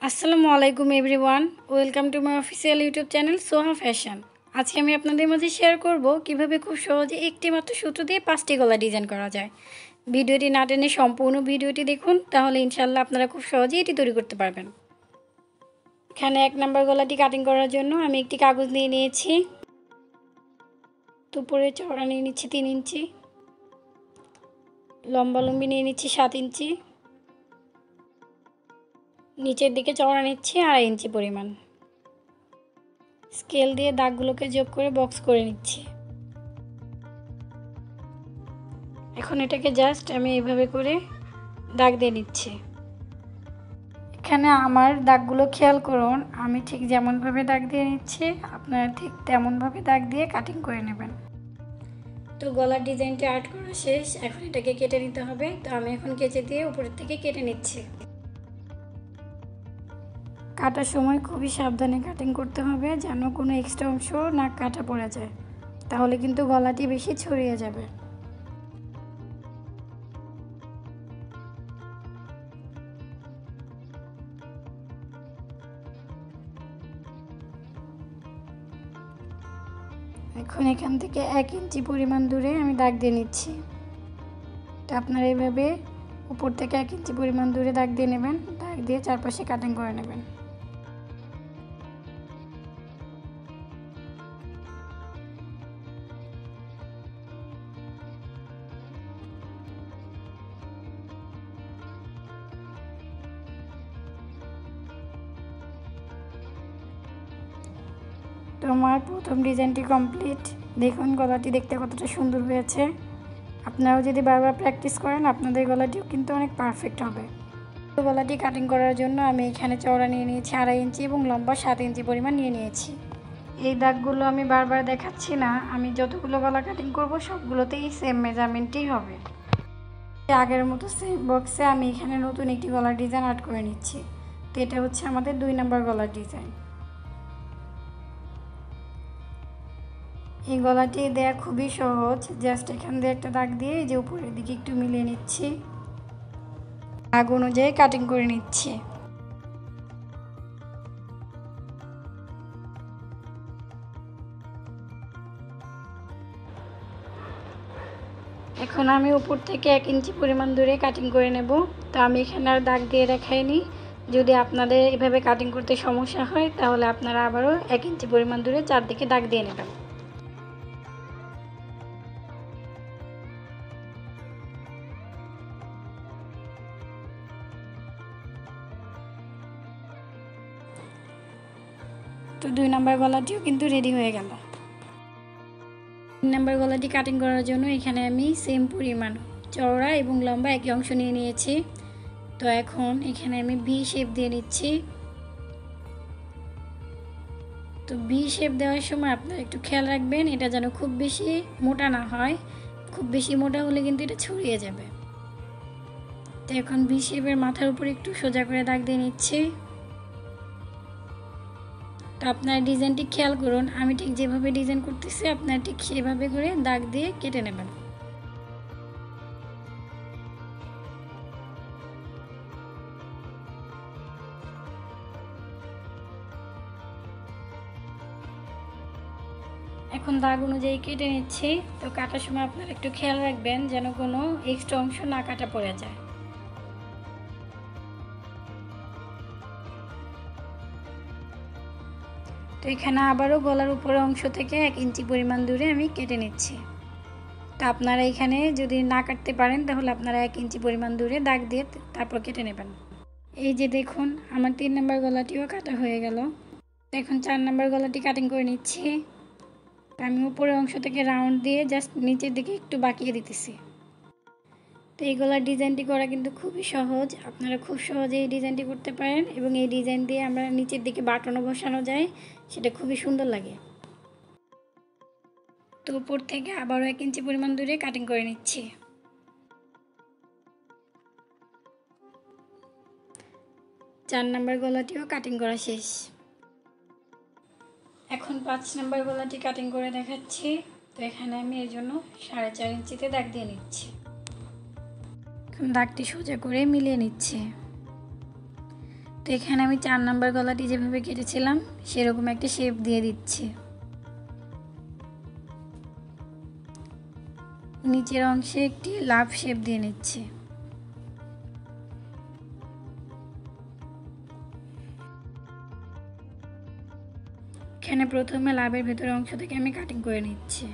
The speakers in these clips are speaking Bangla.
আসসালামু আলাইকুম everyone, welcome to my official YouTube channel Soha fashion. আজকে আমি আপনাদের মাঝে শেয়ার করব কিভাবে খুব সহজে একটি মাত্র সুতো দিয়ে 5টি গলা ডিজাইন করা যায়। ভিডিওটি না টেনে সম্পূর্ণ ভিডিওটি দেখুন, তাহলে ইনশাআল্লাহ আপনারা খুব সহজেই এটি তৈরি করতে পারবেন। এখানে 1 নম্বর গলাটি কাটিং করার জন্য আমি একটি কাগজ নিয়ে নিয়েছি। উপরে চওড়া নিয়ে নিচ্ছি 3 ইঞ্চি, লম্বি নিয়ে নিচ্ছি 7 ইঞ্চি, নিচের দিকে চওড়া নিচ্ছি 2.5 ইঞ্চি পরিমাণ। স্কেল দিয়ে দাগগুলোকে যোগ করে বক্স করে নিচ্ছি। এখন এটাকে জাস্ট আমি এইভাবে করে দাগ দিয়ে নিচ্ছি। এখানে আমার দাগগুলো খেয়াল করুন, আমি ঠিক যেমনভাবে দাগ দিয়ে নিচ্ছি আপনারা ঠিক তেমনভাবে দাগ দিয়ে কাটিং করে নেবেন। তো গলার ডিজাইনটা আর্ট করা শেষ, এখন এটাকে কেটে নিতে হবে। তো আমি এখন কেচি দিয়ে উপরের থেকে কেটে নিচ্ছি। কাটার সময় খুবই সাবধানে কাটিং করতে হবে, যেন কোনো এক্সট্রা অংশ না কাটা পড়ে যায়, তাহলে কিন্তু গলাটি বেশি ছড়িয়ে যাবে। এখন এখান থেকে 1 ইঞ্চি পরিমাণ দূরে আমি দাগ দিয়ে নিচ্ছি। তো আপনারা এইভাবে উপর থেকে 1 ইঞ্চি পরিমাণ দূরে দাগ দিয়ে নেবেন, দাগ দিয়ে চারপাশে কাটিং করে নেবেন। তো আমার প্রথম ডিজাইনটি কমপ্লিট। দেখুন গলাটি দেখতে কতটা সুন্দর হয়েছে। আপনারাও যদি বারবার প্র্যাকটিস করেন আপনাদের গলাটিও কিন্তু অনেক পারফেক্ট হবে। তো গলাটি কাটিং করার জন্য আমি এখানে চওড়া নিয়ে নিয়েছি 2.5 ইঞ্চি এবং লম্বা 7 ইঞ্চি পরিমাণ নিয়ে নিয়েছি। এই দাগগুলো আমি বারবার দেখাচ্ছি না, আমি যতগুলো গলা কাটিং করব সবগুলোতেই সেম মেজারমেন্টই হবে। আগের মতো সেম বক্সে আমি এখানে নতুন একটি গলার ডিজাইন আর্ট করে নিচ্ছি। তো এটা হচ্ছে আমাদের 2 নম্বর গলার ডিজাইন। এই গলাটি দেয়া খুবই সহজ, জাস্ট এখান দিয়ে একটা দাগ দিয়ে এই যে উপরের দিকে একটু মিলিয়ে নিচ্ছি, দাগ অনুযায়ী কাটিং করে নিচ্ছি। এখন আমি উপর থেকে 1 ইঞ্চি পরিমাণ দূরে কাটিং করে নেব। তো আমি এখানে আর দাগ দিয়ে দেখাইনি, যদি আপনাদের এভাবে কাটিং করতে সমস্যা হয় তাহলে আপনারা আবারও 1 ইঞ্চি পরিমাণ দূরে চারদিকে দাগ দিয়ে নেবেন। তো 2 নম্বর গলাটিও কিন্তু রেডি হয়ে গেল। 3 নম্বর গলাটি কাটিং করার জন্য এখানে আমি সেম পরিমাণ চওড়া এবং লম্বা একই অংশ নিয়ে নিয়েছি। তো এখন এখানে আমি ভি শেপ দিয়ে নিচ্ছি। তো ভি শেপ দেওয়ার সময় আপনারা একটু খেয়াল রাখবেন এটা যেন খুব বেশি মোটা না হয়, খুব বেশি মোটা হলে কিন্তু এটা ছড়িয়ে যাবে। তো এখন ভি শেপের মাথার উপর একটু সোজা করে দাগ দিয়ে নিচ্ছি। তো আপনার ডিজাইনটি খেয়াল করুন, আমি ঠিক যেভাবে ডিজাইন করতেছি আপনারা ঠিক সেভাবে করে দাগ দিয়ে কেটে নেবেন। এখন দাগ অনুযায়ী কেটে নিচ্ছি। তো কাটার সময় আপনারা একটু খেয়াল রাখবেন যেন কোনো এক্সট্রা অংশ না কাটা পড়ে যায়। তো এখানে আবারও গলার উপরের অংশ থেকে 1 ইঞ্চি পরিমাণ দূরে আমি কেটে নিচ্ছি। তো আপনারা এখানে যদি না কাটতে পারেন তাহলে আপনারা 1 ইঞ্চি পরিমাণ দূরে দাগ দিয়ে তারপর কেটে নেবেন। এই যে দেখুন আমার 3 নম্বর গলাটিও কাটা হয়ে গেল। এখন 4 নম্বর গলাটি কাটিং করে নিচ্ছি। আমি উপরের অংশ থেকে রাউন্ড দিয়ে জাস্ট নিচের দিকে একটু বাঁকিয়ে দিতেছি। তো এই গলার ডিজাইনটি করা কিন্তু খুবই সহজ, আপনারা খুব সহজে এই ডিজাইনটি করতে পারেন এবং এই ডিজাইন দিয়ে আমরা নিচের দিকে বাটনও বসানো যায়, সেটা খুবই সুন্দর লাগে। তো উপর থেকে আবারও 1 ইঞ্চি পরিমাণ দূরে কাটিং করে নিচ্ছি। চার নম্বর গলাটিও কাটিং করা শেষ। এখন 5 নম্বর গলাটি কাটিং করে দেখাচ্ছি। তো এখানে আমি এর জন্য 4.5 ইঞ্চিতে দাগ দিয়ে নিচ্ছি। দাগটি সোজা করে মিলিয়ে নিচ্ছি। তো তো এখানে আমি 4 নাম্বার গলাটি যেভাবে কেটেছিলাম সেরকম একটা শেপ দিয়ে দিচ্ছি। নিচের অংশে একটি লাভ শেপ দিয়ে নিচ্ছি। এখানে প্রথমে লাভের ভেতরের অংশ থেকে আমি কাটিং করে নিচ্ছি।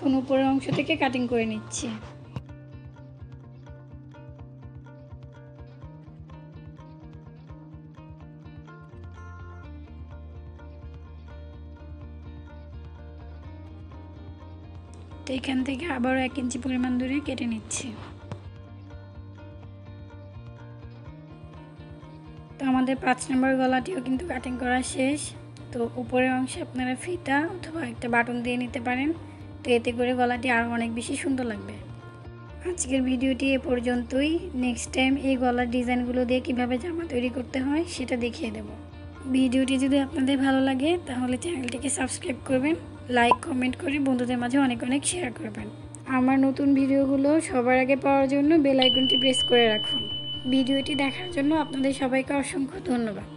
এখন উপরের অংশ থেকে কাটিং করে নিচ্ছি। তো এখান থেকে আবারও 1 ইঞ্চি পরিমাণ দূরে কেটে নিচ্ছি। তো আমাদের 5 নম্বর গলাটিও কিন্তু কাটিং করা শেষ। তো উপরের অংশে আপনারা ফিতা অথবা একটা বাটন দিয়ে নিতে পারেন। তো এতে করে গলাটি আরও অনেক বেশি সুন্দর লাগবে। আজকের ভিডিওটি এ পর্যন্তই। নেক্সট টাইম এই গলার ডিজাইনগুলো দিয়ে কীভাবে জামা তৈরি করতে হয় সেটা দেখিয়ে দেব। ভিডিওটি যদি আপনাদের ভালো লাগে তাহলে চ্যানেলটিকে সাবস্ক্রাইব করবেন, লাইক কমেন্ট করে বন্ধুদের মাঝে অনেক অনেক শেয়ার করবেন। আমার নতুন ভিডিওগুলো সবার আগে পাওয়ার জন্য বেল আইকনটি প্রেস করে রাখুন। ভিডিওটি দেখার জন্য আপনাদের সবাইকে অসংখ্য ধন্যবাদ।